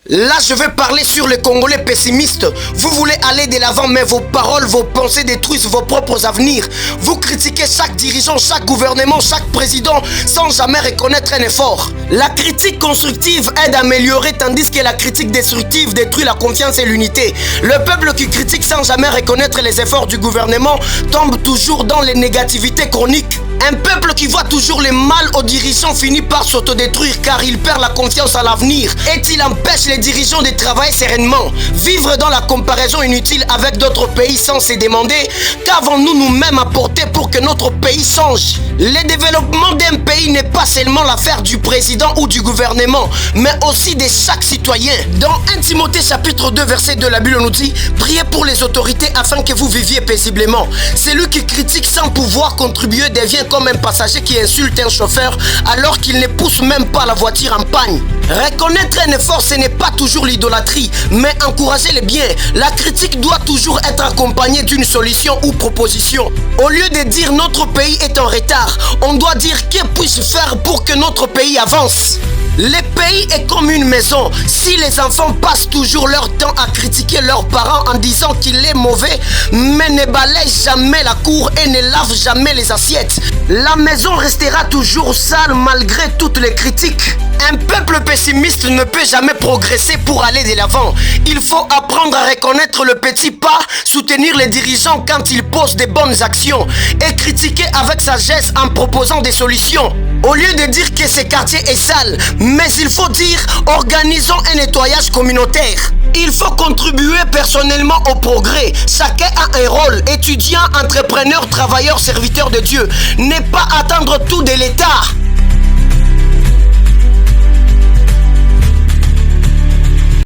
Là, je vais parler sur les Congolais pessimistes. Vous voulez aller de l'avant, mais vos paroles, vos pensées détruisent vos propres avenirs. Vous critiquez chaque dirigeant, chaque gouvernement, chaque président, sans jamais reconnaître un effort. La critique constructive aide à améliorer, tandis que la critique destructive détruit la confiance et l'unité. Le peuple qui critique sans jamais reconnaître les efforts du gouvernement tombe toujours dans les négativités chroniques. Un peuple qui voit toujours les mal aux dirigeants finit par s'autodétruire car il perd la confiance à l'avenir et il empêche les dirigeants de travailler sereinement. Vivre dans la comparaison inutile avec d'autres pays sans se demander qu'avons-nous nous-mêmes apporté pour que notre pays change. Le développement d'un pays n'est pas seulement l'affaire du président ou du gouvernement, mais aussi de chaque citoyen. Dans 1 Timothée chapitre 2 verset 2, la Bible nous dit « Priez pour les autorités afin que vous viviez paisiblement. Celui qui critique sans pouvoir contribuer devient comme un passager qui insulte un chauffeur alors qu'il ne pousse même pas la voiture en panne. » Reconnaître un effort, ce n'est pas toujours l'idolâtrie, mais encourager le bien. La critique doit toujours être accompagnée d'une solution ou proposition. Au lieu de dire notre pays est en retard, on doit dire que puis-je faire pour que notre pays avance. Le pays est comme une maison. Si les enfants passent toujours leur temps à critiquer leurs parents en disant qu'il est mauvais, mais ne balayent jamais la cour et ne lavent jamais les assiettes, la maison restera toujours sale malgré toutes les critiques. Un peuple pessimiste ne peut jamais progresser pour aller de l'avant. Il faut apprendre à reconnaître le petit pas, soutenir les dirigeants quand ils posent des bonnes actions et critiquer avec sagesse en proposant des solutions. Au lieu de dire que ce quartier est sale, mais il faut dire organisons un nettoyage communautaire. Il faut contribuer personnellement au progrès. Chacun a un rôle, étudiant, entrepreneur, travailleur, serviteur de Dieu. Ne pas attendre tout de l'État.